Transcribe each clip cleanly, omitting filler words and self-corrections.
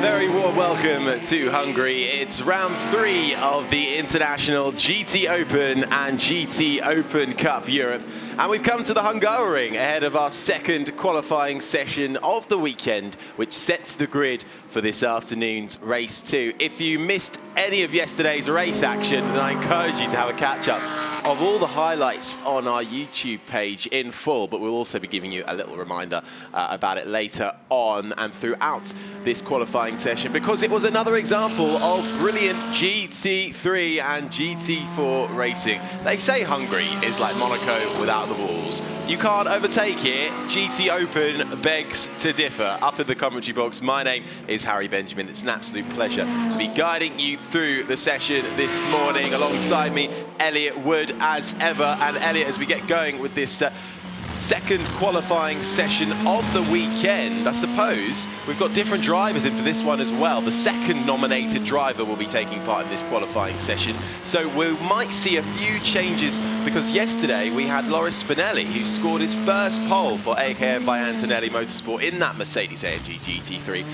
very warm welcome to Hungary. It's round 3 of the international GTOpen and GTOpen Cup Europe. And we've come to the Hungaroring ahead of our second qualifying session of the weekend, which sets the grid for this afternoon's race 2. If you missed any of yesterday's race action, then I encourage you to have a catch-up of all the highlights on our YouTube page in full, but we'll also be giving you a little reminder about it later on and throughout this qualifying session, because it was another example of brilliant GT3 and GT4 racing. They say Hungary is like Monaco without the walls. You can't overtake it. GTOpen begs to differ. Up in the commentary box, my name is Harry Benjamin. It's an absolute pleasure to be guiding you through the session this morning. Alongside me, Elliot Wood, as ever. And Elliot, as we get going with this second qualifying session of the weekend, I suppose we've got different drivers in for this one as well. The second nominated driver will be taking part in this qualifying session, so we might see a few changes, because yesterday we had Loris Spinelli, who scored his first pole for AKM by Antonelli Motorsport in that Mercedes-AMG GT3.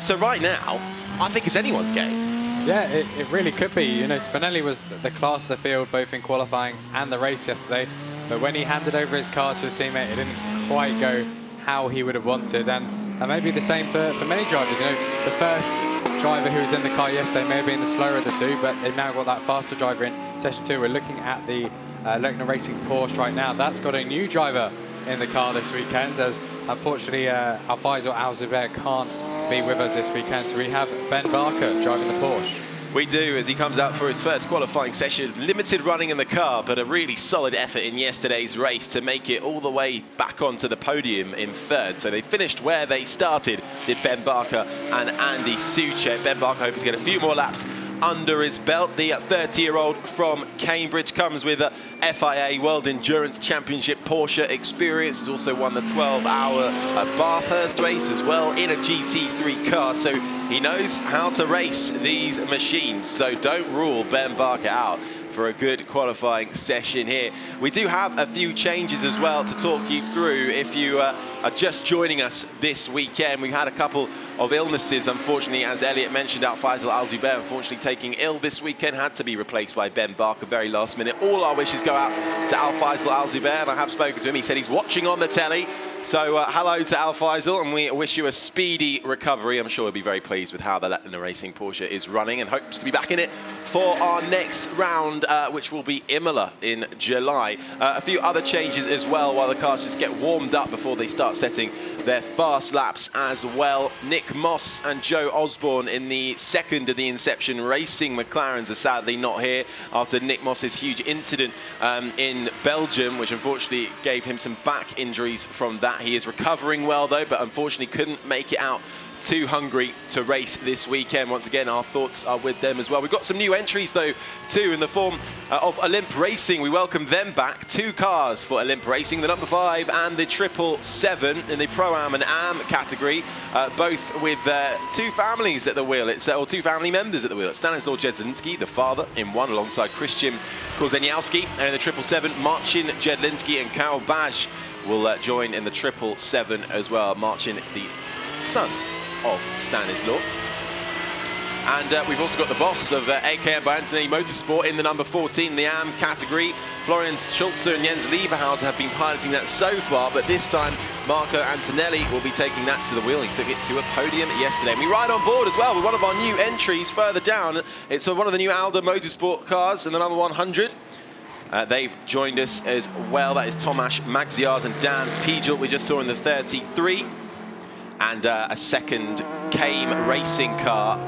So right now, I think it's anyone's game. Yeah, it really could be. You know, Spinelli was the class of the field both in qualifying and the race yesterday. But when he handed over his car to his teammate, it didn't quite go how he would have wanted. And that may be the same for many drivers. You know, the first driver who was in the car yesterday may have been the slower of the two, but they've now got that faster driver in session 2. We're looking at the Leclerc Racing Porsche right now. That's got a new driver in the car this weekend, as unfortunately Alfaisal Al-Zubair can't be with us this weekend. So we have Ben Barker driving the Porsche. We do, as he comes out for his first qualifying session. Limited running in the car, but a really solid effort in yesterday's race to make it all the way back onto the podium in third. So they finished where they started, did Ben Barker and Andy Suchek. Ben Barker hoping to get a few more laps under his belt. The 30-year-old from Cambridge comes with a FIA World Endurance Championship Porsche experience. He's also won the 12-hour Bathurst race as well in a GT3 car, so he knows how to race these machines. So don't rule Ben Barker out for a good qualifying session here. We do have a few changes as well to talk you through if you are just joining us this weekend. We've had a couple of illnesses, unfortunately, as Elliot mentioned. Alfaisal Al-Zubair, unfortunately taking ill this weekend, had to be replaced by Ben Barker very last minute. All our wishes go out to Alfaisal Al-Zubair, and I have spoken to him. He said he's watching on the telly. So hello to Alfaisal, and we wish you a speedy recovery. I'm sure he'll be very pleased with how the Leclerc Racing Porsche is running, and hopes to be back in it for our next round, which will be Imola in July. A few other changes as well while the cars just get warmed up before they start setting their fast laps as well. Nick Moss and Joe Osborne in the second of the Inception Racing McLarens are sadly not here after Nick Moss's huge incident in Belgium, which unfortunately gave him some back injuries from that. He is recovering well though, but unfortunately couldn't make it out to Hungary to race this weekend. Once again, our thoughts are with them as well. We've got some new entries though too in the form of Olymp Racing. We welcome them back. 2 cars for Olymp Racing, the number 5 and the 777 in the Pro-Am and Am category, both with 2 families at the wheel. It's or 2 family members at the wheel. It's Stanislaw Jedlinski, the father, in one alongside Christian Korzeniowski, and in the 777 Marcin Jedlinski and Karol Baj will join in the 777 as well. Marcin, the son of Stanislaw. And we've also got the boss of AKM by Antonelli Motorsport in the number 14, the AM category. Florian Schulze and Jens Lieberhauser have been piloting that so far, but this time Marco Antonelli will be taking that to the wheel. He took it to a podium yesterday. And we ride on board as well with one of our new entries further down. It's one of the new Alder Motorsport cars in the number 100. They've joined us as well. That is Tomasz Magziarz and Dan Pijel, we just saw in the 33. And a second Kame racing car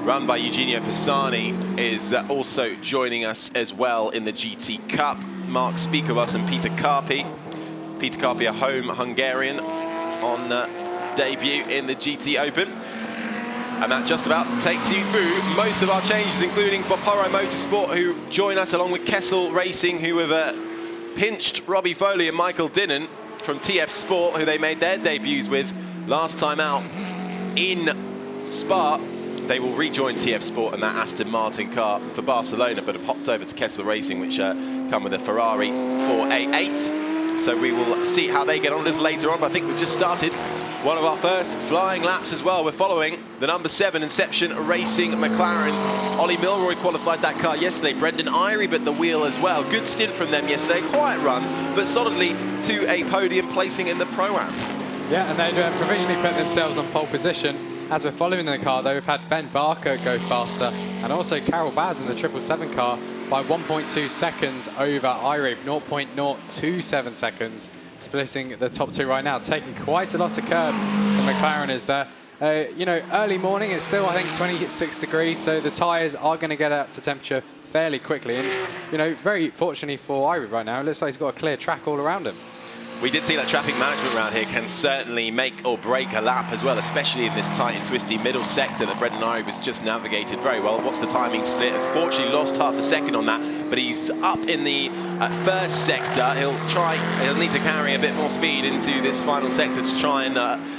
run by Eugenio Pisani is also joining us as well in the GT Cup. Mark Speakovas and Peter Karpi. Peter Karpi, a home Hungarian, on debut in the GTOpen. And that just about takes you through most of our changes, including Boporo Motorsport, who join us along with Kessel Racing, who have pinched Robbie Foley and Michael Dinnan from TF Sport, who they made their debuts with last time out in Spa. They will rejoin TF Sport and that Aston Martin car for Barcelona, but have hopped over to Kessel Racing, which come with a Ferrari 488. So we will see how they get on a little later on, but I think we've just started One of our first flying laps as well. We're following the number 7 Inception Racing McLaren. Ollie Milroy qualified that car yesterday. Brendan Irie at the wheel as well. Good stint from them yesterday. Quiet run, but solidly to a podium placing in the Pro-Am. Yeah, and they provisionally put themselves on pole position. As we're following the car, though, we've had Ben Barker go faster, and also Carol Baz in the 777 car by 1.2 seconds over Irie, 0.027 seconds, splitting the top 2 right now, taking quite a lot of curb. The McLaren is there. You know, early morning, it's still, I think, 26 degrees, so the tyres are going to get up to temperature fairly quickly. And, you know, very fortunately for Irie right now, it looks like he's got a clear track all around him. We did see that traffic management around here can certainly make or break a lap as well, especially in this tight and twisty middle sector that Brendan Irie was just navigated very well. What's the timing split? Unfortunately lost half a second on that, but he's up in the first sector. He'll need to carry a bit more speed into this final sector to try and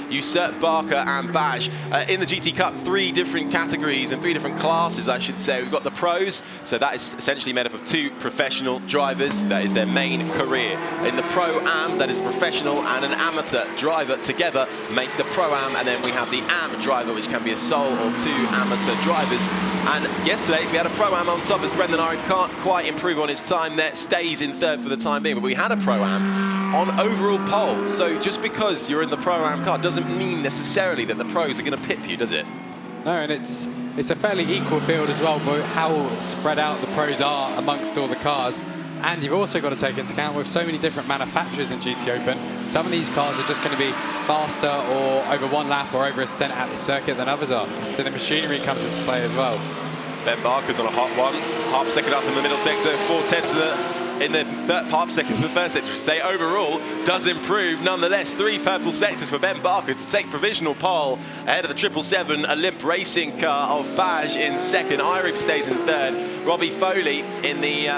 usurp Barker and Baj. In the GT Cup, 3 different categories and 3 different classes, I should say. We've got the pros, so that is essentially made up of 2 professional drivers. That is their main career. In the Pro-Am, that is professional and an amateur driver together make the Pro-Am, and then we have the Am driver, which can be a sole or 2 amateur drivers. And yesterday we had a Pro-Am on top, as Brendan Irie can't quite improve on his time there, stays in 3rd for the time being, but we had a Pro-Am on overall pole. So just because you're in the Pro-Am car doesn't mean necessarily that the pros are going to pip you, does it? No, and it's a fairly equal field as well, but how spread out the pros are amongst all the cars. And you've also got to take into account, with so many different manufacturers in GTOpen, some of these cars are just going to be faster or over 1 lap or over a stint at the circuit than others are. So the machinery comes into play as well. Ben Barker's on a hot one, half second up in the middle sector, 4/10 in the half second in the first sector, which say overall does improve nonetheless. 3 purple sectors for Ben Barker to take provisional pole ahead of the 777 Olymp Racing car of Baj in 2nd. Irie stays in 3rd. Robbie Foley in the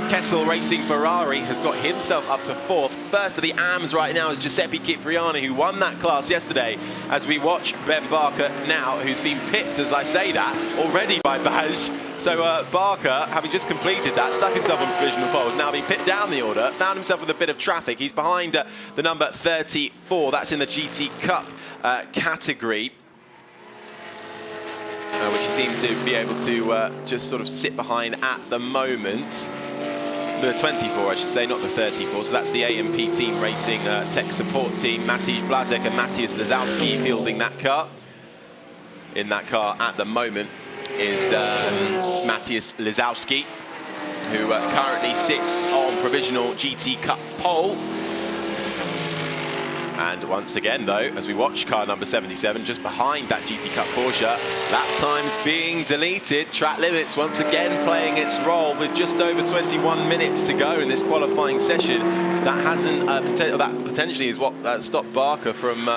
Kessel Racing Ferrari has got himself up to 4th. First of the AMs right now is Giuseppe Cipriani, who won that class yesterday, as we watch Ben Barker now, who's been pipped, as I say that, already by Baj. So Barker, having just completed that, stuck himself on provisional pole, has now been pipped down the order, found himself with a bit of traffic. He's behind the number 34, that's in the GT Cup category, which he seems to be able to just sort of sit behind at the moment. The 24, I should say, not the 34. So that's the AMP team racing tech support team. Maciej Blazek and Matthias Lazowski fielding that car. In that car at the moment is Matthias Lazowski, who currently sits on provisional GT Cup pole. And once again, though, as we watch car number 77, just behind that GT Cup Porsche, lap times being deleted. Track limits once again playing its role with just over 21 minutes to go in this qualifying session. That hasn't, that potentially is what stopped Barker from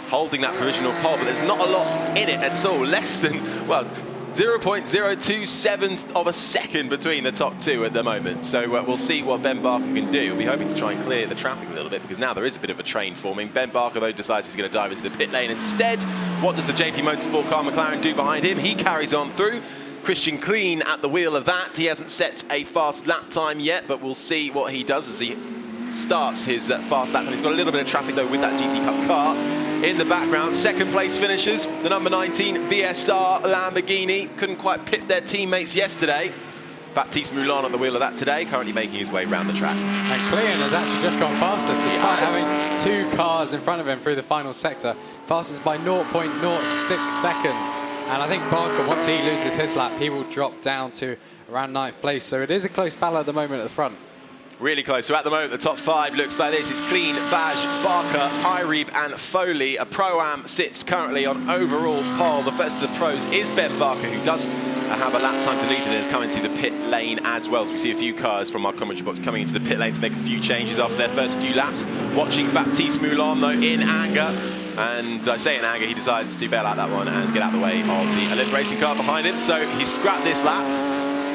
holding that provisional pole, but there's not a lot in it at all. Less than, well, 0.027 of a second between the top 2 at the moment. So we'll see what Ben Barker can do. We'll be hoping to try and clear the traffic a little bit, because now there is a bit of a train forming. Ben Barker, though, decides he's going to dive into the pit lane instead. What does the JP Motorsport car McLaren do behind him? He carries on through. Christian Clean at the wheel of that. He hasn't set a fast lap time yet, but we'll see what he does as he starts his fast lap. And he's got a little bit of traffic, though, with that GT Cup car. In the background, 2nd place finishers, the number 19 VSR Lamborghini. Couldn't quite pit their teammates yesterday. Baptiste Moulin on the wheel of that today, currently making his way round the track. And Clean has actually just gone fastest, despite having 2 cars in front of him through the final sector. Fastest by 0.06 seconds. And I think Barker, once he loses his lap, he will drop down to around 9th place. So it is a close battle at the moment at the front. Really close. So at the moment, the top 5 looks like this. It's Clean, Baj, Barker, Irie and Foley. A Pro-Am sits currently on overall pole. The first of the pros is Ben Barker, who does have a lap time to lead and is coming to the pit lane as well. So we see a few cars from our commentary box coming into the pit lane to make a few changes after their first few laps. Watching Baptiste Moulin, though, in anger. And I say in anger, he decides to bail out that one and get out of the way of the Olymp Racing car behind him. So he scrapped this lap.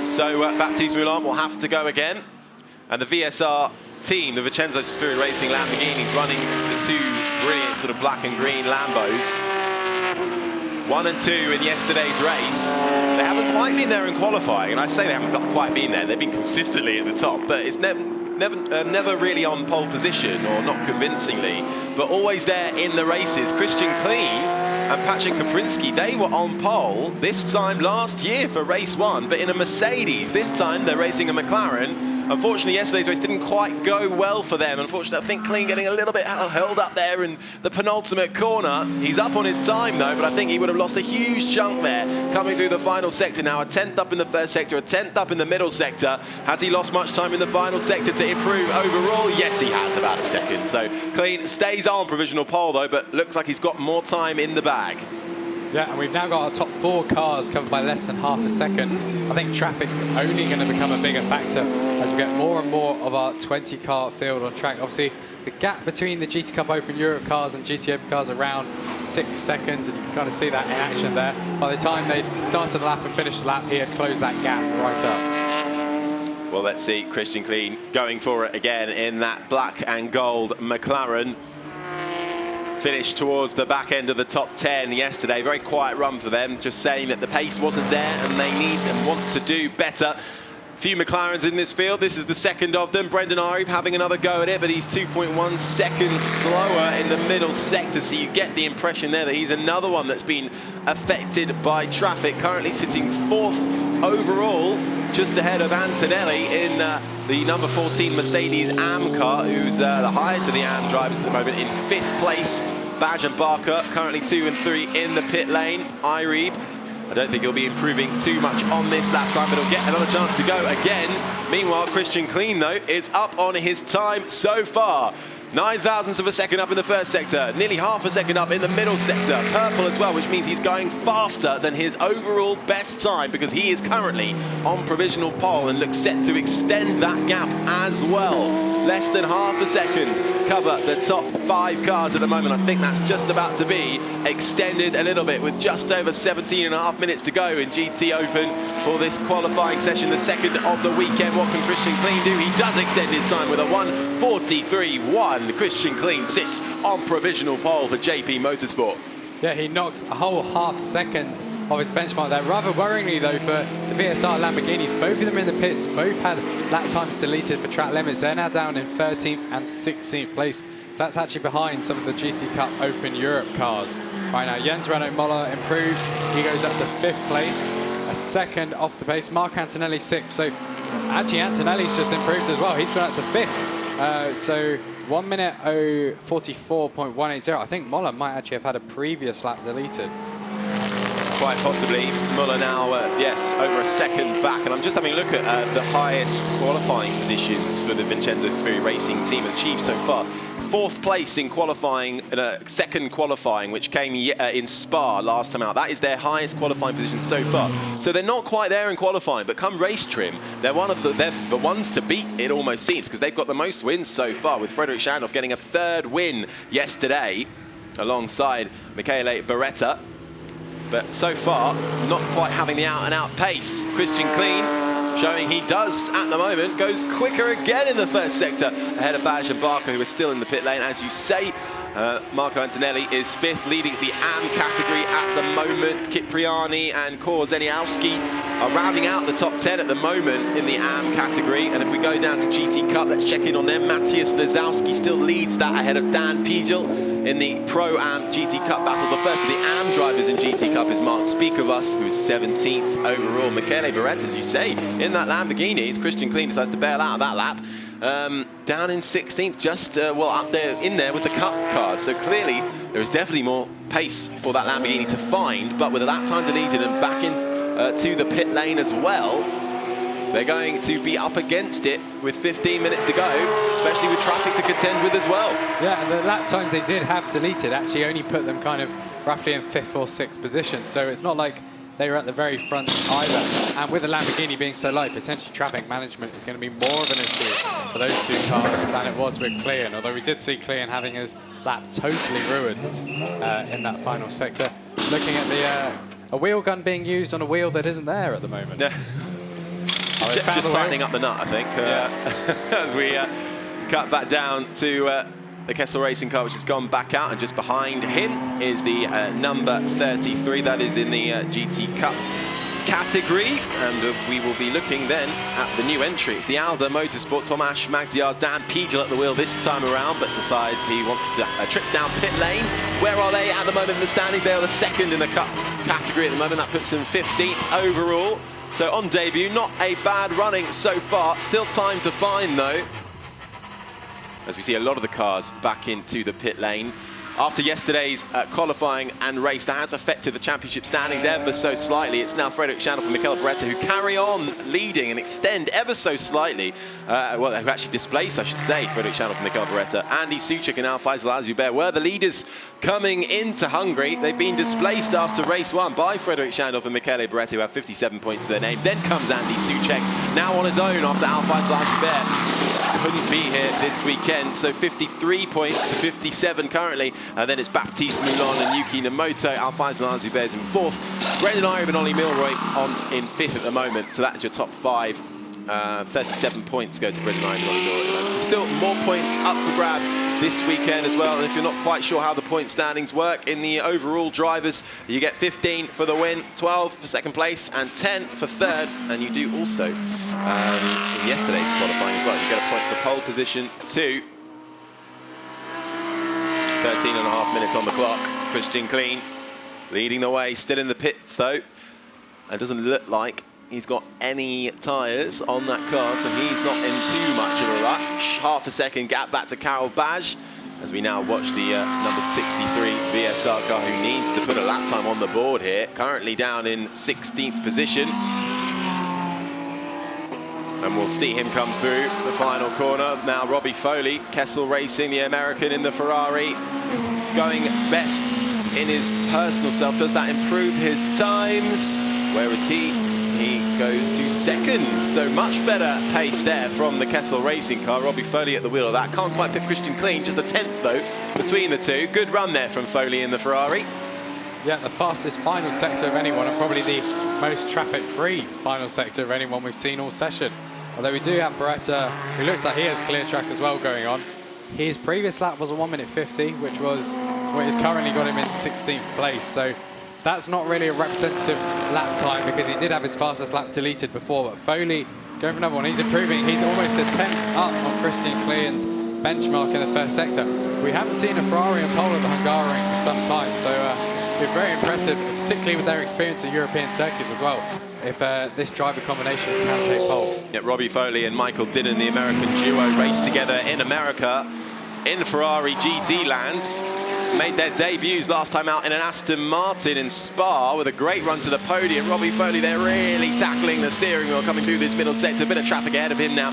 So Baptiste Moulin will have to go again. And the VSR team, the Vincenzo Spirit Racing Lamborghinis, running the 2 brilliant sort of black and green Lambos. 1 and 2 in yesterday's race. They haven't quite been there in qualifying, and I say they haven't quite been there. They've been consistently at the top, but it's never never really on pole position, or not convincingly, but always there in the races. Christian Kleen and Patrick Kaprinski, they were on pole this time last year for race 1, but in a Mercedes. This time they're racing a McLaren. Unfortunately, yesterday's race didn't quite go well for them. Unfortunately, I think Kleen getting a little bit held up there in the penultimate corner. He's up on his time though, but I think he would have lost a huge chunk there coming through the final sector now. A 10th up in the first sector, a 10th up in the middle sector. Has he lost much time in the final sector to improve overall? Yes, he has, about a second. So Kleen stays on provisional pole though, but looks like he's got more time in the bag. Yeah, and we've now got our top 4 cars covered by less than half a second. I think traffic's only going to become a bigger factor as we get more and more of our 20-car field on track. Obviously, the gap between the GT Cup Open Europe cars and GTOpen cars around 6 seconds, and you can kind of see that in action there. By the time they started the lap and finished the lap, he had closed that gap right up. Well, let's see Christian Kleen going for it again in that black and gold McLaren. Finished towards the back end of the top 10 yesterday. Very quiet run for them, just saying that the pace wasn't there and they need and want to do better. Few McLarens in this field. This is the second of them. Brendan Arieb having another go at it, but he's 2.1 seconds slower in the middle sector, so you get the impression there that he's another one that's been affected by traffic. Currently sitting 4th overall, just ahead of Antonelli in the number 14 Mercedes AM car, who's the highest of the AM drivers at the moment, in 5th place. Badge and Barker currently 2 and 3 in the pit lane. Arieb, I don't think he'll be improving too much on this lap time, but he'll get another chance to go again. Meanwhile, Christian Kleen, though, is up on his time so far. 9 thousandths of a second up in the first sector, nearly half a second up in the middle sector. Purple as well, which means he's going faster than his overall best time, because he is currently on provisional pole and looks set to extend that gap as well. Less than half a second cover the top 5 cars at the moment. I think that's just about to be extended a little bit, with just over 17.5 minutes to go in GTOpen for this qualifying session, the second of the weekend. What can Christian Kleen do? He does extend his time with a 1:43.1. Christian Kleen sits on provisional pole for JP Motorsport. Yeah, he knocks a whole half second of his benchmark there. Rather worryingly though for the VSR Lamborghinis, both of them in the pits, both had lap times deleted for track limits. They're now down in 13th and 16th place. So that's actually behind some of the GT Cup Open Europe cars. Right now, Jens Renault Moller improves. He goes up to 5th place, a second off the pace. Mark Antonelli 6th. So actually Antonelli's just improved as well. He's gone up to 5th. So 1 minute 44.180. I think Moller might actually have had a previous lap deleted. Quite possibly. Muller now, yes, over a second back. And I'm just having a look at the highest qualifying positions for the Vincenzo Spheri Racing team achieved so far. 4th place in qualifying, second qualifying, which came in Spa last time out. That is their highest qualifying position so far. So they're not quite there in qualifying, but come race trim, they're the ones to beat, it almost seems, because they've got the most wins so far, with Frederick Schandorf getting a 3rd win yesterday alongside Michele Beretta. But so far, not quite having the out-and-out pace. Christian Kleen showing he does at the moment, goes quicker again in the first sector, ahead of Badge and Barker, who is still in the pit lane, as you say. Marco Antonelli is 5th, leading the AM category at the moment. Kipriani and Korzeniowski are rounding out the top 10 at the moment in the AM category. And if we go down to GT Cup, let's check in on them. Matthias Lizowski still leads that ahead of Dan Pijel. In the Pro-Am GT Cup battle, the first of the AM drivers in GT Cup is Mark Speakavus, who's 17th overall. Michele Beretta, as you say, in that Lamborghini, as Christian Kleen decides to bail out of that lap. Down in 16th, just well up there, in there with the Cup cars. So clearly there is definitely more pace for that Lamborghini to find, but with the lap time deleted and back in to the pit lane as well, they're going to be up against it with 15 minutes to go, especially with traffic to contend with as well. Yeah, and the lap times they did have deleted actually only put them kind of roughly in 5th or 6th position. So it's not like they were at the very front either. And with the Lamborghini being so light, potentially traffic management is going to be more of an issue for those 2 cars than it was with Klein. Although we did see Klein having his lap totally ruined in that final sector. Looking at a wheel gun being used on a wheel that isn't there at the moment. Yeah. Just tightening up the nut, I think, as we cut back down to the Kessel Racing car, which has gone back out, and just behind him is the number 33. That is in the GT Cup category, and we will be looking then at the new entry. It's the Alda Motorsport. Tomasz Magdziar's Dan Pijel at the wheel this time around, but decides he wants to trip down pit lane. Where are they at the moment in the standings? They are the second in the Cup category at the moment. That puts them 15th overall. So on debut, not a bad running so far. Still time to find though, as we see a lot of the cars back into the pit lane. After yesterday's qualifying and race, that has affected the championship standings ever so slightly. It's now Frederick Schandorf and Michele Beretta who carry on leading and extend ever so slightly. Well, who actually displace, I should say, Frederick Schandorf and Michele Beretta. Andy Soucek and Al-Faisal Azubert were the leaders coming into Hungary. They've been displaced after race one by Frederick Schandorf and Michele Beretta, who have 57 points to their name. Then comes Andy Soucek, now on his own after Al-Faisal Azubert couldn't be here this weekend. So 53 points to 57 currently. Then it's Baptiste Moulin and Yuki Namoto. Al-Faisal Azubert is in fourth. Brendan Irob and Ollie Milroy in fifth at the moment. So that's your top five. 37 points go to Brendan Irob and Ollie Milroy. So still more points up for grabs this weekend as well. And if you're not quite sure how the point standings work in the overall drivers, you get 15 for the win, 12 for second place, and 10 for third. And you do also, in yesterday's qualifying as well, you get a point for pole position too. 13.5 minutes on the clock. Christian Klein leading the way, still in the pits though. It doesn't look like he's got any tyres on that car, so he's not in too much of a rush. Half a second gap back to Karel Baj, as we now watch the number 63 VSR car, who needs to put a lap time on the board here. Currently down in 16th position. And we'll see him come through the final corner. Now Robbie Foley, Kessel Racing, the American in the Ferrari, going best in his personal self. Does that improve his times? Where is he? He goes to second. So much better pace there from the Kessel Racing car. Robbie Foley at the wheel of that. Can't quite pick Christian Klein, just a 10th though between the two. Good run there from Foley in the Ferrari. Yeah, the fastest final sector of anyone, and probably the most traffic-free final sector of anyone we've seen all session. Although we do have Beretta, who looks like he has clear track as well going on. His previous lap was a 1:50, which was what has currently got him in 16th place. So that's not really a representative lap time, because he did have his fastest lap deleted before. But Foley going for another one. He's improving. He's almost a 10th up on Christian Klein's benchmark in the first sector. We haven't seen a Ferrari and pole at the Hungaroring for some time, so it's very impressive, particularly with their experience at European circuits as well, if this driver combination can take pole. Yeah, Robbie Foley and Michael Didden, the American duo, raced together in America in Ferrari GT lands. Made their debuts last time out in an Aston Martin in Spa with a great run to the podium. Robbie Foley, they're really tackling the steering wheel coming through this middle sector. A bit of traffic ahead of him now.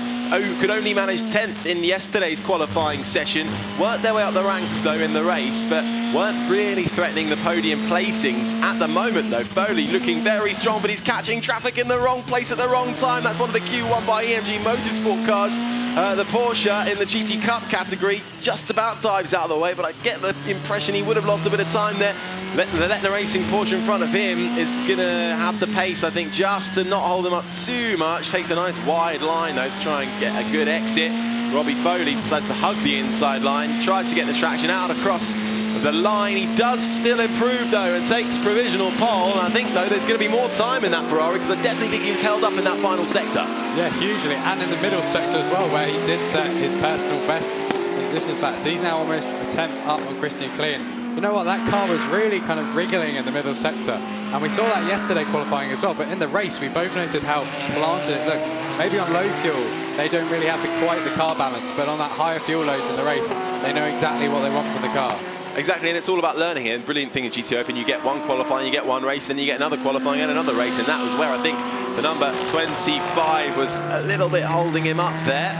Could only manage 10th in yesterday's qualifying session. Worked their way up the ranks though in the race, but weren't really threatening the podium placings at the moment though. Foley looking very strong, but he's catching traffic in the wrong place at the wrong time. That's one of the Q1 by EMG Motorsport cars. The Porsche in the GT Cup category just about dives out of the way, but I get the impression he would have lost a bit of time there. The Lettner Racing Porsche in front of him is going to have the pace, I think, just to not hold him up too much. Takes a nice wide line, though, to try and get a good exit. Robbie Foley decides to hug the inside line, tries to get the traction out across the line. He does still improve, though, and takes provisional pole. And I think, though, there's going to be more time in that Ferrari, because I definitely think he was held up in that final sector. Yeah, hugely, and in the middle sector as well, where he did set his personal best in addition to that. So he's now almost a 10th up on Christian Klein. You know what, that car was really kind of wriggling in the middle sector, and we saw that yesterday qualifying as well. But in the race, we both noted how planted it looked. Maybe on low fuel, they don't really have quite the car balance, but on that higher fuel loads in the race, they know exactly what they want from the car. Exactly, and it's all about learning here. The brilliant thing in GTOpen, you get one qualifying, you get one race, then you get another qualifying and another race, and that was where I think the number 25 was a little bit holding him up there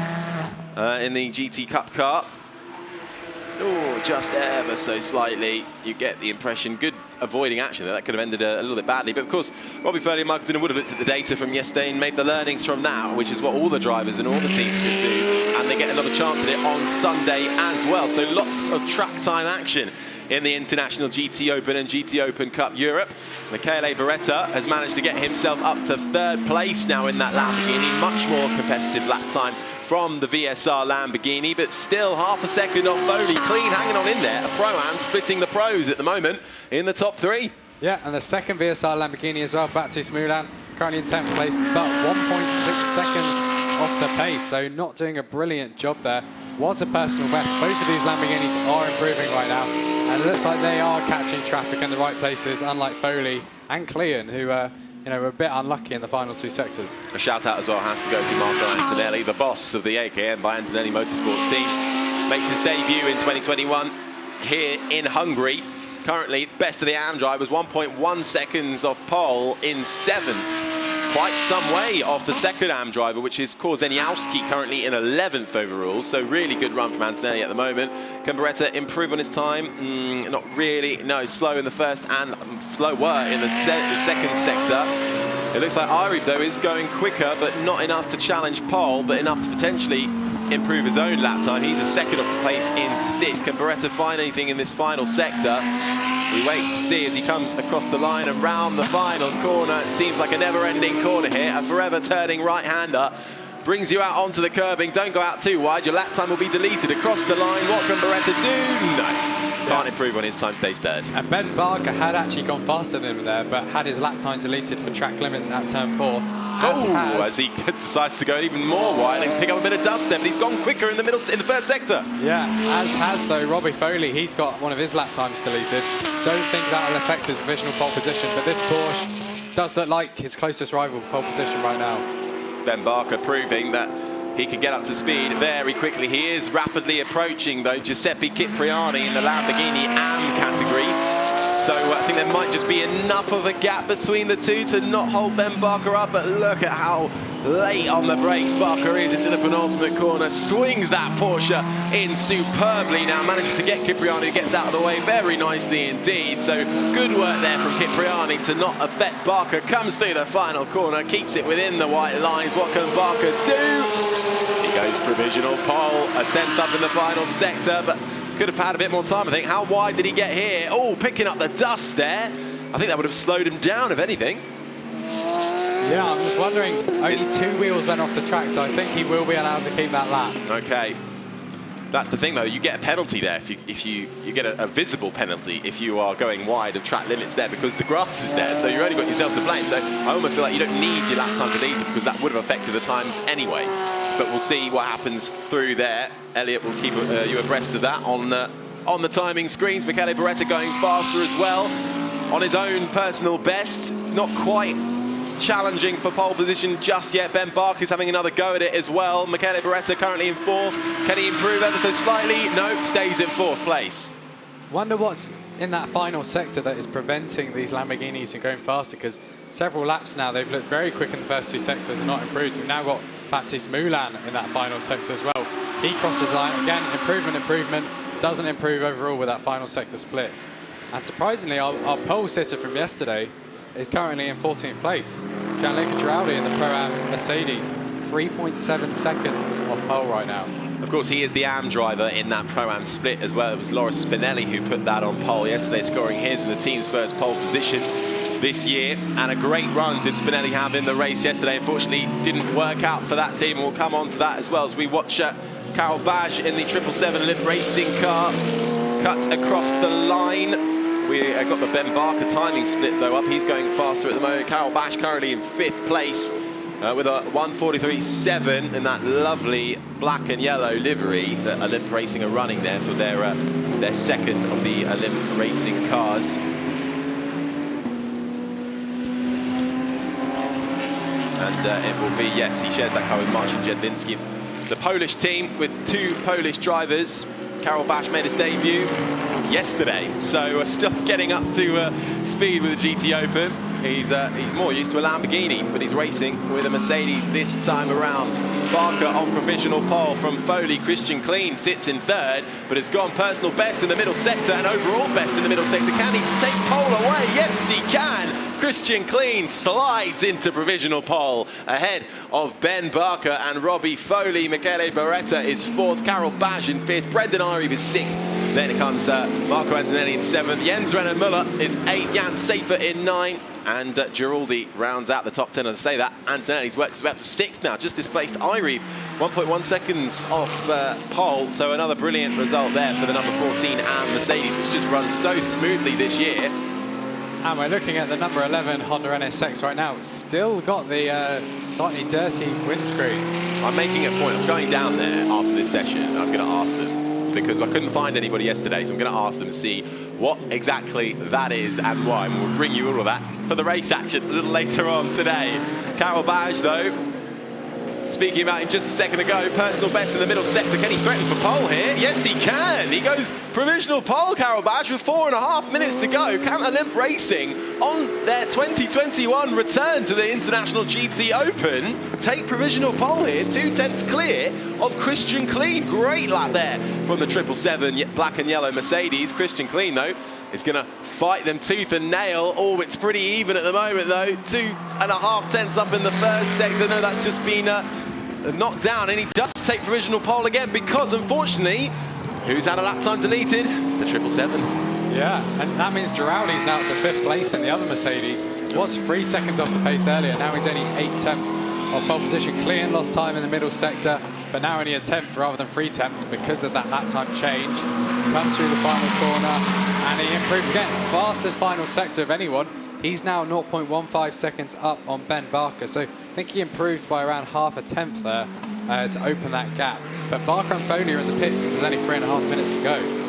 in the GT Cup car. Oh, just ever so slightly, you get the impression. Good avoiding action there. That could have ended a little bit badly. But of course, Robbie Foley and Michael Didden would have looked at the data from yesterday and made the learnings from that, which is what all the drivers and all the teams could do. And they get another chance at it on Sunday as well. So lots of track time action in the International GTOpen and GTOpen Cup Europe. Michele Beretta has managed to get himself up to 3rd place now in that Lamborghini. Much more competitive lap time from the VSR Lamborghini, but still half a second off Foley. Clean hanging on in there. A Pro-Am splitting the pros at the moment in the top 3. Yeah, and the second VSR Lamborghini as well, Baptiste Moulin, currently in 10th place, but 1.6 seconds off the pace, so not doing a brilliant job there. Was a personal best. Both of these Lamborghinis are improving right now, and it looks like they are catching traffic in the right places, unlike Foley and Cleon, who were a bit unlucky in the final 2 sectors. A shout out as well has to go to Marco Antonelli, the boss of the AKM by Antonelli Motorsport team. Makes his debut in 2021 here in Hungary. Currently, best of the AM drivers, 1.1 seconds off pole in 7th. Quite some way off the second AM driver, which is Korzeniowski, currently in 11th overall. So really good run from Antonelli at the moment. Can Beretta improve on his time? Not really. No, slow in the first and slower in the second sector. It looks like Irib, though, is going quicker, but not enough to challenge pole, but enough to potentially improve his own lap time. He's a second place in 6th. Can Beretta find anything in this final sector? We wait to see as he comes across the line and round the final corner. It seems like a never-ending corner here. A forever turning right-hander brings you out onto the curbing. Don't go out too wide. Your lap time will be deleted across the line. What can Beretta do? No. Can't improve on his time, stays 3rd. And Ben Barker had actually gone faster than him there, but had his lap time deleted for track limits at turn 4. As he decides to go even more wide and pick up a bit of dust there, but he's gone quicker in the middle, in the first sector. Yeah, as has though Robbie Foley. He's got one of his lap times deleted. Don't think that'll affect his provisional pole position, but this Porsche does look like his closest rival for pole position right now. Ben Barker proving that he can get up to speed very quickly. He is rapidly approaching, though, Giuseppe Cipriani in the Lamborghini AM category. So I think there might just be enough of a gap between the two to not hold Ben Barker up, but look at how late on the brakes Barker is into the penultimate corner, swings that Porsche in superbly, now manages to get Cipriani, who gets out of the way very nicely indeed. So good work there from Cipriani to not affect Barker, comes through the final corner, keeps it within the white lines. What can Barker do? He goes provisional pole, a 10th up in the final sector, but could have had a bit more time, I think. How wide did he get here? Oh, picking up the dust there. I think that would have slowed him down, if anything. Yeah, I'm just wondering, only 2 wheels went off the track, so I think he will be allowed to keep that lap. Okay. That's the thing, though. You get a penalty there. If you get a visible penalty if you are going wide of track limits there, because the grass is there, so you've only got yourself to blame. So I almost feel like you don't need your lap time deleted, because that would have affected the times anyway. But we'll see what happens through there. Elliot will keep you abreast of that on the timing screens. Michele Beretta going faster as well on his own personal best. Not quite challenging for pole position just yet. Ben Barker's having another go at it as well. Michele Beretta currently in 4th. Can he improve ever so slightly? No, stays in 4th place. Wonder what's in that final sector that is preventing these Lamborghinis from going faster, because several laps now they've looked very quick in the first 2 sectors and not improved. We've now got Baptiste Moulin in that final sector as well. He crosses the line again, improvement, doesn't improve overall with that final sector split. And surprisingly, our pole sitter from yesterday is currently in 14th place. Gianluca Giraldi in the Pro-Am Mercedes, 3.7 seconds off pole right now. Of course, he is the AM driver in that Pro-Am split as well. It was Loris Spinelli who put that on pole yesterday, scoring his and the team's first pole position this year. And a great run did Spinelli have in the race yesterday. Unfortunately, didn't work out for that team, and we'll come on to that as well as we watch Carol Baj in the 777 Olymp racing car cut across the line. We got the Ben Barker timing split, though, up. He's going faster at the moment. Carol Baj currently in 5th place with a 1:43.7 in that lovely black and yellow livery that Olymp Racing are running there for their second of the Olymp Racing cars. And it will be, yes, he shares that car with Marcin Jedlinski. The Polish team with 2 Polish drivers. Karol Baj made his debut yesterday, so still getting up to speed with the GTOpen. He's more used to a Lamborghini, but he's racing with a Mercedes this time around. Barker on provisional pole from Foley. Christian Clean sits in 3rd, but has gone personal best in the middle sector and overall best in the middle sector. Can he take pole away? Yes, he can. Christian Clean slides into provisional pole ahead of Ben Barker and Robbie Foley. Michele Beretta is 4th, Karol Baj in 5th, Brendan Irebe is 6th. Then comes Marco Antonelli in 7th, Jens Renner Müller is 8th, Jan Safer in 9th, and Giraldi rounds out the top 10. As I say that, Antonelli's worked his way up to 6th now, just displaced Irebe, 1.1 seconds off pole, so another brilliant result there for the number 14 AM Mercedes, which just runs so smoothly this year. And we're looking at the number 11 Honda NSX right now. Still got the slightly dirty windscreen. I'm making a point. I'm going down there after this session. I'm going to ask them, because I couldn't find anybody yesterday, so I'm going to ask them to see what exactly that is and why. And we'll bring you all of that for the race action a little later on today. Karel Baj, though, speaking about him just a second ago, personal best in the middle sector. Can he threaten for pole here? Yes, he can. He goes provisional pole, Karel Baj, with 4.5 minutes to go. Can Olymp Racing, on their 2021 return to the International GTOpen, take provisional pole here, 2/10 clear of Christian Clean. Great lap there from the 777 black and yellow Mercedes. Christian Clean, though, is going to fight them tooth and nail. Oh, it's pretty even at the moment, though. 2.5 tenths up in the first sector. No, that's just been knocked down, and he does take provisional pole again because, unfortunately, who's had a lap time deleted? It's the 777. Yeah, and that means Giraldi's now to 5th place in the other Mercedes. Was 3 seconds off the pace earlier. Now he's only 8 tenths of pole position. Clean lost time in the middle sector, but now only a 10th rather than 3 tenths because of that lap time change. Comes through the final corner, and he improves again. Fastest final sector of anyone. He's now 0.15 seconds up on Ben Barker, so I think he improved by around half a tenth there to open that gap. But Barker and Foley are in the pits, and there's only 3.5 minutes to go.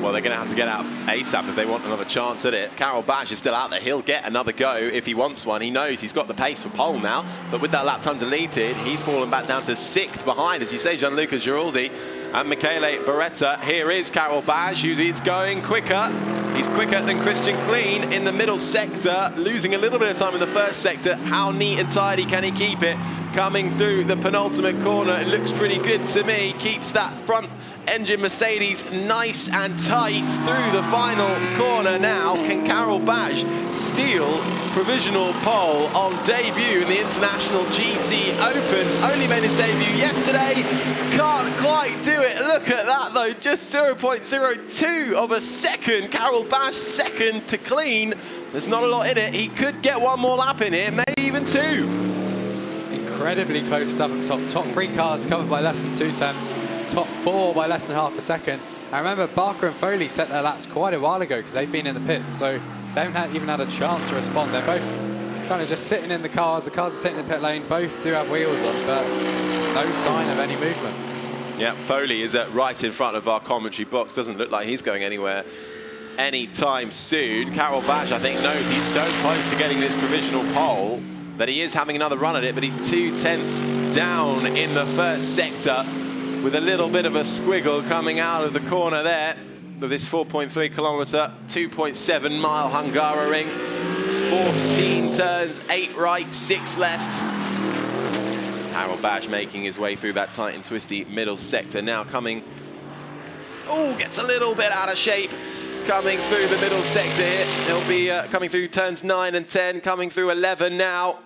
Well, they're going to have to get out ASAP if they want another chance at it. Karel Baj is still out there. He'll get another go if he wants one. He knows he's got the pace for pole now, but with that lap time deleted, he's fallen back down to 6th behind, as you say, Gianluca Giraldi and Michele Beretta. Here is Karel Baj, who is going quicker. He's quicker than Christian Clean in the middle sector, losing a little bit of time in the first sector. How neat and tidy can he keep it? Coming through the penultimate corner, it looks pretty good to me. Keeps that front engine Mercedes nice and tight through the final corner now. Can Karel Baj steal provisional pole on debut in the International GTOpen? Only made his debut yesterday. Can't quite do it. Look at that, though. Just 0.02 of a second. Karel Baj second to Clean. There's not a lot in it. He could get one more lap in here, maybe even 2. Incredibly close stuff at the top. Top 3 cars covered by less than 2 tenths. Top 4 by less than half a second. I remember Barker and Foley set their laps quite a while ago because they've been in the pits, so they haven't even had a chance to respond. They're both kind of just sitting in the cars. The cars are sitting in the pit lane. Both do have wheels on, but no sign of any movement. Yeah, Foley is right in front of our commentary box. Doesn't look like he's going anywhere anytime soon. Karel Baj, I think, knows he's so close to getting this provisional pole that he is having another run at it, but he's 2 tenths down in the first sector with a little bit of a squiggle coming out of the corner there with this 4.3 kilometre, 2.7 mile Hungaroring. 14 turns, 8 right, 6 left. Karel Baj making his way through that tight and twisty middle sector now, coming, oh, gets a little bit out of shape. Coming through the middle sector here. He'll be coming through turns 9 and 10, coming through 11 now.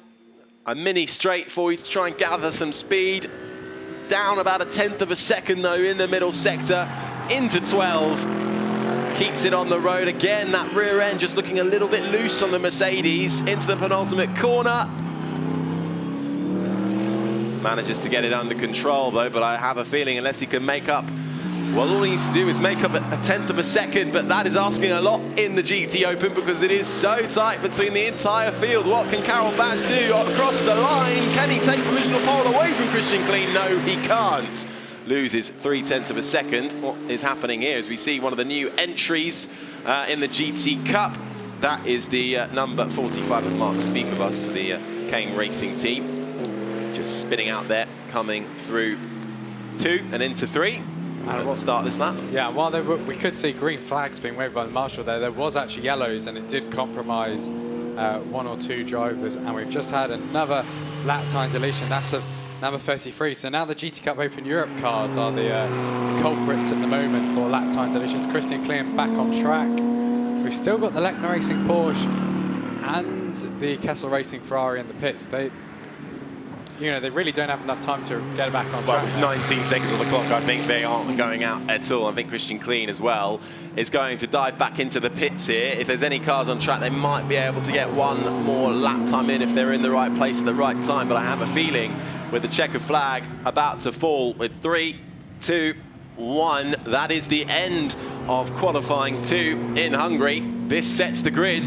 A mini straight for you to try and gather some speed. Down about a 1/10 of a second, though, in the middle sector, into 12. Keeps it on the road again. That rear end just looking a little bit loose on the Mercedes. Into the penultimate corner. Manages to get it under control, though, but I have a feeling unless he can make up, well, all he needs to do is make up a 1/10 of a second, but that is asking a lot in the GTOpen because it is so tight between the entire field. What can Karel Baj do across the line? Can he take provisional pole away from Christian Clean? No, he can't. Loses 3/10 of a second. What is happening here is we see one of the new entries in the GT Cup. That is the number 45 of Mark Speakebus for the Kane Racing team. Just spinning out there, coming through 2 and into 3. And we'll start this lap. Yeah, while we could see green flags being waved by the marshal there was actually yellows, and it did compromise 1 or 2 drivers. And we've just had another lap time deletion. That's of number 33. So now the GT Cup Open Europe cars are the culprits at the moment for lap time deletions. Christian Clean back on track. We've still got the Lechner Racing Porsche and the Kessel Racing Ferrari in the pits. They really don't have enough time to get back on track. Well, with 19 seconds on the clock, I think they aren't going out at all. I think Christian Clean as well is going to dive back into the pits here. If there's any cars on track, they might be able to get one more lap time in if they're in the right place at the right time. But I have a feeling with the checkered flag about to fall with 3, 2, 1, that is the end of qualifying 2 in Hungary. this sets the grid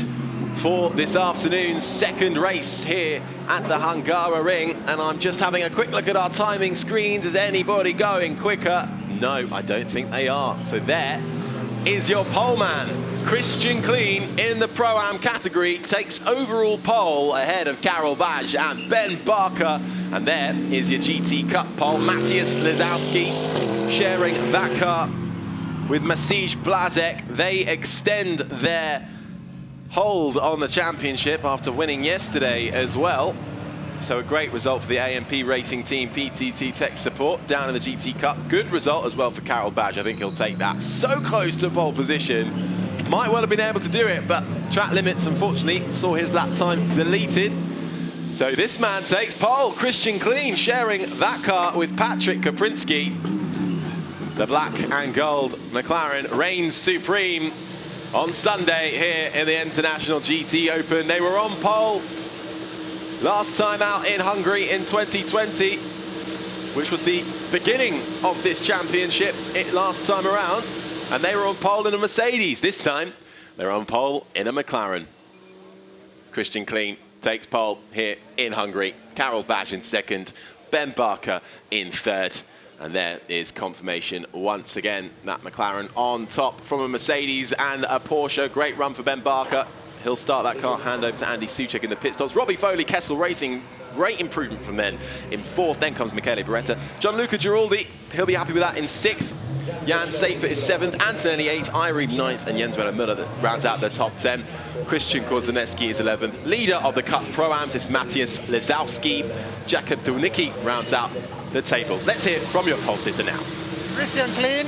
for this afternoon's second race here at the Hungaroring. And I'm just having a quick look at our timing screens. Is anybody going quicker? No, I don't think they are. So there is your pole man. Christian Clean in the Pro-Am category takes overall pole ahead of Karol Baj and Ben Barker. And there is your GT Cup pole. Matthias Lizowski sharing that car with Maciej Blazek. They extend their hold on the championship after winning yesterday as well. So a great result for the AMP Racing Team, PTT Tech Support down in the GT Cup. Good result as well for Karol Baj. I think he'll take that. So close to pole position. Might well have been able to do it, but track limits, unfortunately, saw his lap time deleted. So this man takes pole. Christian Clean sharing that car with Patrick Kaprinski. The black and gold McLaren reigns supreme on Sunday here in the International GTOpen. They were on pole last time out in Hungary in 2020, which was the beginning of this championship last time around. And they were on pole in a Mercedes. This time, they're on pole in a McLaren. Christian Clean takes pole here in Hungary. Karol Baj in second, Ben Barker in third. And there is confirmation once again that McLaren on top from a Mercedes and a Porsche. Great run for Ben Barker. He'll start that car, hand over to Andy Soucek in the pit stops. Robbie Foley, Kessel Racing, great improvement from then in fourth. Then comes Michele Beretta. Gianluca Giraldi, he'll be happy with that in sixth. Jan Safer is seventh, Antonelli eighth, Irene ninth, and Jens Werner Müller that rounds out the top 10. Christian Korzeniecki is 11th. Leader of the Cup Pro-Ams is Matthias Lizowski. Jaka Dunicki rounds out the table. Let's hear from your pole sitter now. Christian Clean,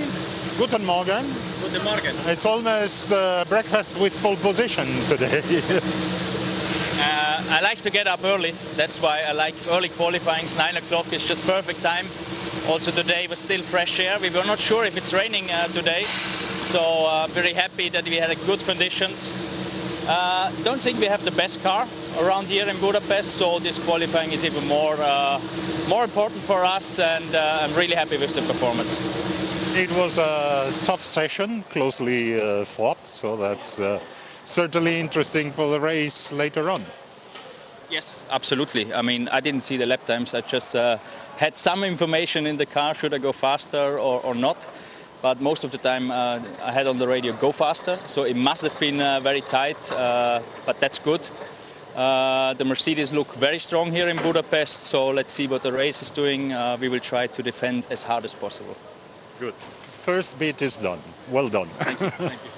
guten Morgen. Guten Morgen. It's almost breakfast with pole position today. I like to get up early. That's why I like early qualifying. 9 o'clock is just perfect time. Also today was still fresh air. We were not sure if it's raining today. So very happy that we had good conditions. Don't think we have the best car around here in Budapest, so this qualifying is even more important for us, and I'm really happy with the performance. It was a tough session, closely fought, so that's certainly interesting for the race later on. Yes, absolutely. I mean, I didn't see the lap times. I just had some information in the car, should I go faster or not. But most of the time I had on the radio, go faster. So it must have been very tight, but that's good. The Mercedes look very strong here in Budapest. So let's see what the race is doing. We will try to defend as hard as possible. Good. First bit is done. Well done. Thank you. Thank you.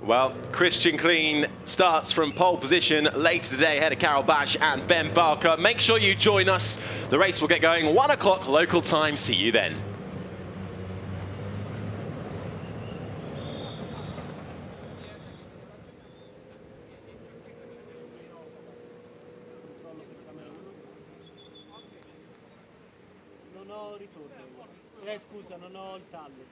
Well, Christian Clean starts from pole position later today ahead of Karol Baj and Ben Barker. Make sure you join us. The race will get going 1 o'clock local time. See you then. Non ho ritorno. Scusa, non ho il tablet.